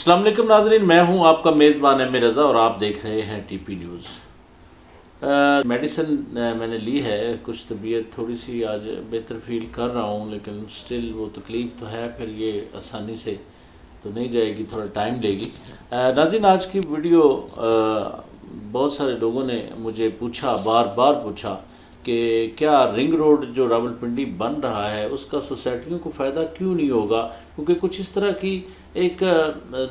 السلام علیکم ناظرین، میں ہوں آپ کا میزبان احمد رضا اور آپ دیکھ رہے ہیں ٹی پی نیوز۔ میڈیسن میں نے لی ہے، کچھ طبیعت تھوڑی سی آج بہتر فیل کر رہا ہوں، لیکن سٹل وہ تکلیف تو ہے، پھر یہ آسانی سے تو نہیں جائے گی، تھوڑا ٹائم لے گی۔ ناظرین، آج کی ویڈیو بہت سارے لوگوں نے مجھے پوچھا، بار بار پوچھا کہ کیا رنگ روڈ جو راولپنڈی بن رہا ہے اس کا سوسائٹیوں کو فائدہ کیوں نہیں ہوگا، کیونکہ کچھ اس طرح کی ایک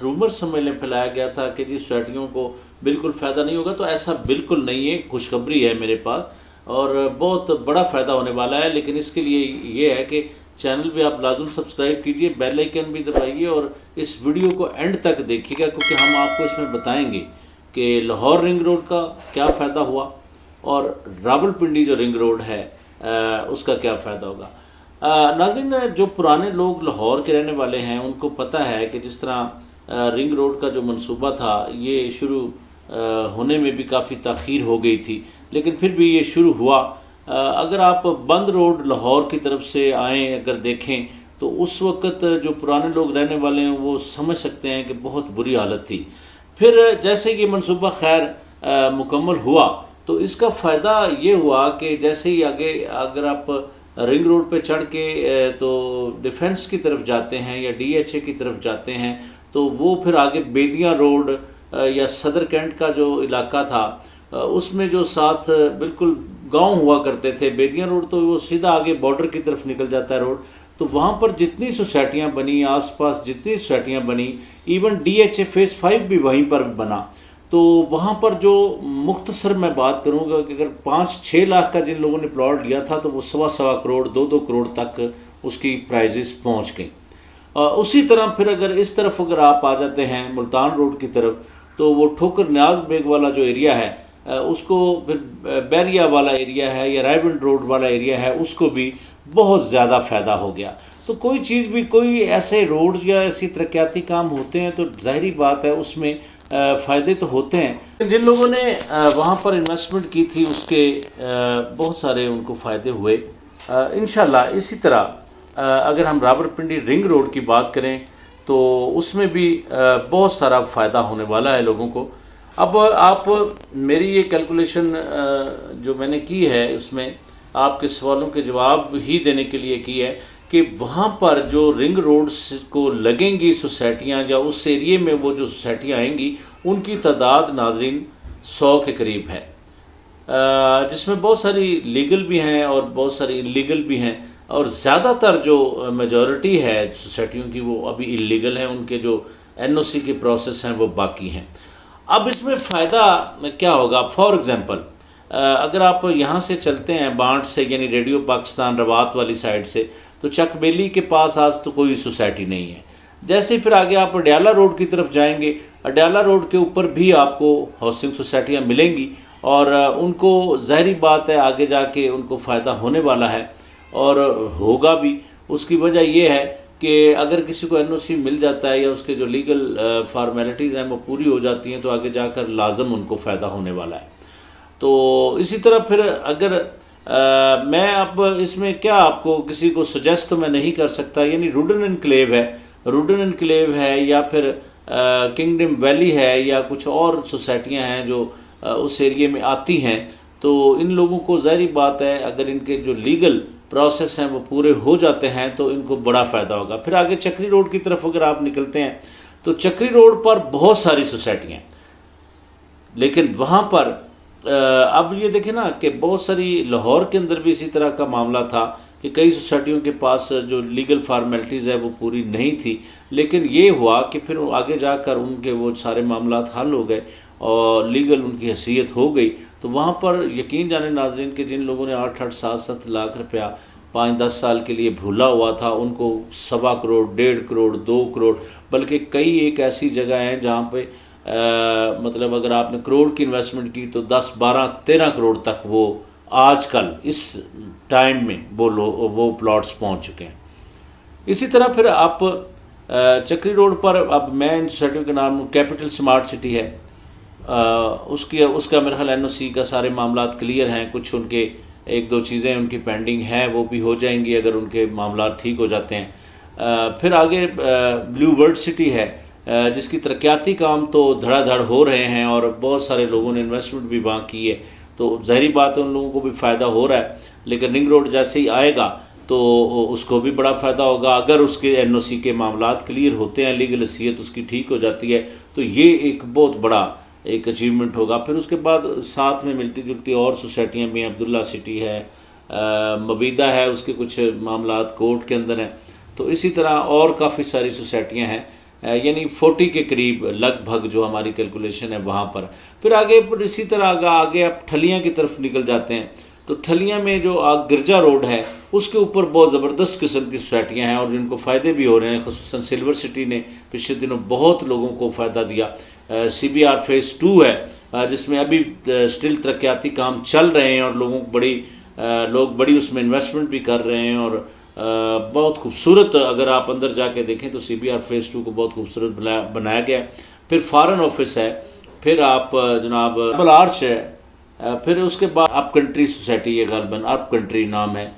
رومر سمجھ لیں پھیلایا گیا تھا کہ جی سوسائٹیوں کو بالکل فائدہ نہیں ہوگا، تو ایسا بالکل نہیں ہے۔ خوشخبری ہے میرے پاس اور بہت بڑا فائدہ ہونے والا ہے، لیکن اس کے لیے یہ ہے کہ چینل بھی آپ لازم سبسکرائب کیجئے، بیل آئیکن بھی دبائیے اور اس ویڈیو کو اینڈ تک دیکھیے گا، کیونکہ ہم آپ کو اس میں بتائیں گے کہ لاہور رنگ روڈ کا کیا فائدہ ہوا اور راولپنڈی جو رنگ روڈ ہے اس کا کیا فائدہ ہوگا۔ ناظرین، جو پرانے لوگ لاہور کے رہنے والے ہیں ان کو پتہ ہے کہ جس طرح رنگ روڈ کا جو منصوبہ تھا یہ شروع ہونے میں بھی کافی تاخیر ہو گئی تھی، لیکن پھر بھی یہ شروع ہوا۔ اگر آپ بند روڈ لاہور کی طرف سے آئیں، اگر دیکھیں تو اس وقت جو پرانے لوگ رہنے والے ہیں وہ سمجھ سکتے ہیں کہ بہت بری حالت تھی۔ پھر جیسے یہ منصوبہ خیر مکمل ہوا تو اس کا فائدہ یہ ہوا کہ جیسے ہی آگے اگر آپ رنگ روڈ پہ چڑھ کے تو ڈیفنس کی طرف جاتے ہیں یا ڈی ایچ اے کی طرف جاتے ہیں تو وہ پھر آگے بیدیاں روڈ یا صدر کینٹ کا جو علاقہ تھا اس میں جو ساتھ بالکل گاؤں ہوا کرتے تھے، بیدیاں روڈ تو وہ سیدھا آگے بارڈر کی طرف نکل جاتا ہے روڈ، تو وہاں پر جتنی سوسائٹیاں بنی، آس پاس جتنی سوسائٹیاں بنی، even D H A phase 5 بھی وہیں پر بنا، تو وہاں پر جو مختصر میں بات کروں گا کہ اگر 5-6 لاکھ کا جن لوگوں نے پلاٹ لیا تھا تو وہ 1.25 کروڑ 2 کروڑ تک اس کی پرائزز پہنچ گئیں۔ اسی طرح پھر اگر اگر آپ آ جاتے ہیں ملتان روڈ کی طرف تو وہ ٹھوکر نیاز بیگ والا جو ایریا ہے اس کو پھر بیریا والا ایریا ہے یا رائے بنڈ روڈ والا ایریا ہے اس کو بھی بہت زیادہ فائدہ ہو گیا۔ تو کوئی چیز بھی، کوئی ایسے روڈز یا ایسی ترقیاتی کام ہوتے ہیں تو ظاہری بات ہے اس میں فائدے تو ہوتے ہیں۔ جن لوگوں نے وہاں پر انویسٹمنٹ کی تھی اس کے بہت سارے ان کو فائدے ہوئے۔ انشاءاللہ اسی طرح اگر ہم راولپنڈی رنگ روڈ کی بات کریں تو اس میں بھی بہت سارا فائدہ ہونے والا ہے لوگوں کو۔ اب آپ میری یہ کیلکولیشن جو میں نے کی ہے اس میں آپ کے سوالوں کے جواب ہی دینے کے لیے کی ہے کہ وہاں پر جو رنگ روڈز کو لگیں گی سوسائٹیاں یا اس ایریے میں وہ جو سوسائٹیاں آئیں گی ان کی تعداد ناظرین 100 کے قریب ہے، جس میں بہت ساری لیگل بھی ہیں اور بہت ساری انلیگل بھی ہیں، اور زیادہ تر جو میجورٹی ہے سوسائٹیوں کی وہ ابھی انلیگل ہیں، ان کے جو این او سی کے پروسیس ہیں وہ باقی ہیں۔ اب اس میں فائدہ کیا ہوگا؟ فار ایگزامپل اگر آپ یہاں سے چلتے ہیں بانٹ سے، یعنی ریڈیو پاکستان روات والی سائڈ سے، تو چک بیلی کے پاس آج تو کوئی سوسائٹی نہیں ہے۔ جیسے پھر آگے آپ اڈیالہ روڈ کی طرف جائیں گے، اڈیالہ روڈ کے اوپر بھی آپ کو ہاؤسنگ سوسائٹیاں ملیں گی اور ان کو ظاہری بات ہے آگے جا کے ان کو فائدہ ہونے والا ہے اور ہوگا بھی۔ اس کی وجہ یہ ہے کہ اگر کسی کو این او سی مل جاتا ہے یا اس کے جو لیگل فارمیلٹیز ہیں وہ پوری ہو جاتی ہیں تو آگے جا کر لازم ان کو فائدہ ہونے والا ہے۔ تو اسی طرح پھر اگر میں اب اس میں کیا آپ کو کسی کو سجیسٹ تو میں نہیں کر سکتا، یعنی روڈن انکلیو ہے یا پھر کنگڈم ویلی ہے یا کچھ اور سوسائٹیاں ہیں جو اس ایریے میں آتی ہیں، تو ان لوگوں کو ظاہری بات ہے اگر ان کے جو لیگل پروسیس ہیں وہ پورے ہو جاتے ہیں تو ان کو بڑا فائدہ ہوگا۔ پھر آگے چکری روڈ کی طرف اگر آپ نکلتے ہیں تو چکری روڈ پر بہت ساری سوسائٹیاں ہیں، لیکن وہاں پر اب یہ دیکھیں نا کہ بہت ساری لاہور کے اندر بھی اسی طرح کا معاملہ تھا کہ کئی سوسائٹیوں کے پاس جو لیگل فارمیلٹیز ہے وہ پوری نہیں تھی، لیکن یہ ہوا کہ پھر آگے جا کر ان کے وہ سارے معاملات حل ہو گئے اور لیگل ان کی حیثیت ہو گئی۔ تو وہاں پر یقین جانے ناظرین کہ جن لوگوں نے 8-8 7-7 لاکھ روپیہ 5-10 سال کے لیے بھولا ہوا تھا ان کو 1.25 کروڑ 1.5 کروڑ 2 کروڑ، بلکہ کئی ایک ایسی جگہ ہیں جہاں پہ مطلب اگر آپ نے کروڑ کی انویسٹمنٹ کی تو 10-12-13 کروڑ تک وہ آج کل اس ٹائم میں وہ پلاٹس پہنچ چکے ہیں۔ اسی طرح پھر آپ چکری روڈ پر اب میں ان سوسائٹیوں کے نام کیپٹل سمارٹ سٹی ہے، اس کا میرا خیال این او سی کا سارے معاملات کلیئر ہیں، کچھ ان کے 1-2 چیزیں ان کی پینڈنگ ہیں وہ بھی ہو جائیں گی اگر ان کے معاملات ٹھیک ہو جاتے ہیں۔ پھر آگے بلیو برڈ سٹی ہے جس کی ترقیاتی کام تو دھڑا دھڑ ہو رہے ہیں اور بہت سارے لوگوں نے انویسٹمنٹ بھی وہاں کی ہے، تو ظاہری بات ہے ان لوگوں کو بھی فائدہ ہو رہا ہے، لیکن رنگ روڈ جیسے ہی آئے گا تو اس کو بھی بڑا فائدہ ہوگا۔ اگر اس کے این او سی کے معاملات کلیئر ہوتے ہیں، لیگل حیثیت اس کی ٹھیک ہو جاتی ہے، تو یہ ایک بہت بڑا ایک اچیومنٹ ہوگا۔ پھر اس کے بعد ساتھ میں ملتی جلتی اور سوسائٹیاں بھی ہیں، عبداللہ سٹی ہے، مویدہ ہے، اس کے کچھ معاملات کورٹ کے اندر ہیں، تو اسی طرح اور کافی ساری سوسائٹیاں ہیں، یعنی 40 کے قریب لگ بھگ جو ہماری کیلکولیشن ہے وہاں پر۔ پھر آگے اسی طرح آگے آپ ٹھلیاں کی طرف نکل جاتے ہیں، تو ٹھلیاں میں جو گرجا روڈ ہے اس کے اوپر بہت زبردست قسم کی سوسائٹیاں ہیں اور جن کو فائدے بھی ہو رہے ہیں، خصوصاً سلور سٹی نے پچھلے دنوں بہت لوگوں کو فائدہ دیا۔ سی بی آر فیز 2 ہے جس میں ابھی سٹل ترقیاتی کام چل رہے ہیں اور لوگ بڑی اس میں انویسٹمنٹ بھی کر رہے ہیں، اور بہت خوبصورت، اگر آپ اندر جا کے دیکھیں تو سی بی آر فیز 2 کو بہت خوبصورت بنایا گیا ہے۔ پھر فارن آفس ہے، پھر آپ جناب ڈبل آرچ ہے، پھر اس کے بعد اپ کنٹری سوسائٹی، یہ غالباً اپ کنٹری نام ہے،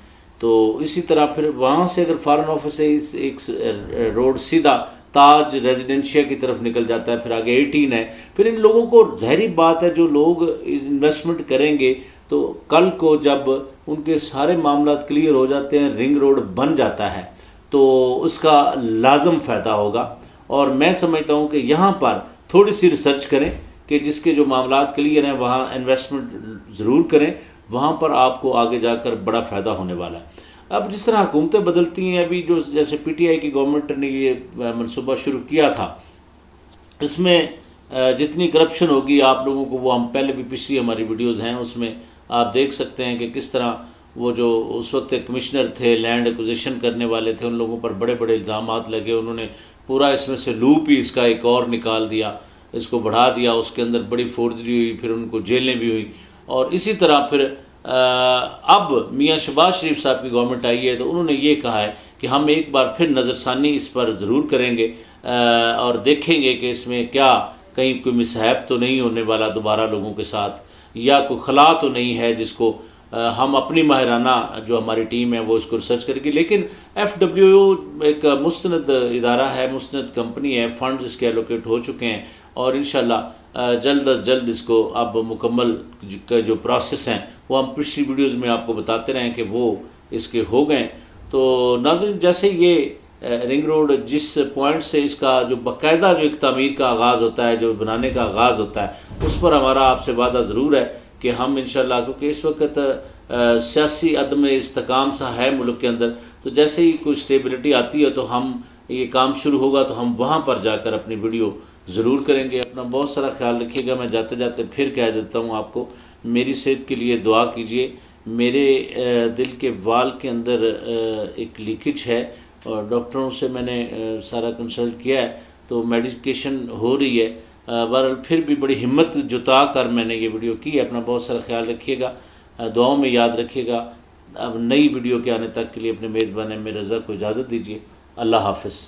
تو اسی طرح پھر وہاں سے اگر فارن آفس سے ایک روڈ سیدھا تاج ریزیڈنشیا کی طرف نکل جاتا ہے، پھر آگے 18 ہے۔ پھر ان لوگوں کو ظاہری بات ہے جو لوگ انویسٹمنٹ کریں گے تو کل کو جب ان کے سارے معاملات کلیئر ہو جاتے ہیں، رنگ روڈ بن جاتا ہے، تو اس کا لازم فائدہ ہوگا۔ اور میں سمجھتا ہوں کہ یہاں پر تھوڑی سی ریسرچ کریں کہ جس کے جو معاملات کلیئر ہیں وہاں انویسٹمنٹ ضرور کریں، وہاں پر آپ کو آگے جا کر بڑا فائدہ ہونے والا ہے۔ اب جس طرح حکومتیں بدلتی ہیں، ابھی جو جیسے پی ٹی آئی کی گورنمنٹ نے یہ منصوبہ شروع کیا تھا، اس میں جتنی کرپشن ہوگی آپ لوگوں کو، وہ ہم پہلے بھی پچھلی ہماری ویڈیوز ہیں اس میں آپ دیکھ سکتے ہیں کہ کس طرح وہ جو اس وقت کمشنر تھے، لینڈ ایکوزیشن کرنے والے تھے، ان لوگوں پر بڑے بڑے الزامات لگے، انہوں نے پورا اس میں سے لوپ ہی اس کا ایک اور نکال دیا، اس کو بڑھا دیا، اس کے اندر بڑی فورجری ہوئی، پھر ان کو جیلیں بھی ہوئی۔ اور اسی طرح پھر اب میاں شہباز شریف صاحب کی گورنمنٹ آئی ہے تو انہوں نے یہ کہا ہے کہ ہم ایک بار پھر نظر ثانی اس پر ضرور کریں گے اور دیکھیں گے کہ اس میں کیا کہیں کوئی مصحب تو نہیں ہونے والا دوبارہ لوگوں کے ساتھ، یا کوئی خلا تو نہیں ہے جس کو ہم اپنی ماہرانہ جو ہماری ٹیم ہے وہ اس کو ریسرچ کرے گی۔ لیکن ایف ڈبلیو ایک مستند ادارہ ہے، مستند کمپنی ہے، فنڈز اس کے ایلوکیٹ ہو چکے ہیں، اور انشاءاللہ جلد از جلد اس کو اب مکمل کا جو پروسیس ہیں وہ ہم پچھلی ویڈیوز میں آپ کو بتاتے رہیں کہ وہ اس کے ہو گئے۔ تو ناظرین، جیسے یہ رنگ روڈ جس پوائنٹ سے اس کا جو باقاعدہ جو ایک تعمیر کا آغاز ہوتا ہے، جو بنانے کا آغاز ہوتا ہے، اس پر ہمارا آپ سے وعدہ ضرور ہے کہ ہم انشاءاللہ، کیونکہ اس وقت سیاسی عدم استحکام سا ہے ملک کے اندر، تو جیسے ہی کوئی اسٹیبلٹی آتی ہے تو ہم یہ کام شروع ہوگا تو ہم وہاں پر جا کر اپنی ویڈیو ضرور کریں گے۔ اپنا بہت سارا خیال رکھیے گا۔ میں جاتے جاتے پھر کہہ دیتا ہوں آپ کو، میری صحت کے لیے دعا کیجیے۔ میرے دل کے وال کے اندر ایک لیکیج ہے اور ڈاکٹروں سے میں نے سارا کنسلٹ کیا ہے، تو میڈیکیشن ہو رہی ہے۔ بہرحال پھر بھی بڑی ہمت جتا کر میں نے یہ ویڈیو کی ہے۔ اپنا بہت سارا خیال رکھیے گا، دعاؤں میں یاد رکھیے گا۔ اب نئی ویڈیو کے آنے تک کے لیے اپنے میزبان میں رضا کو اجازت دیجیے۔ اللہ حافظ۔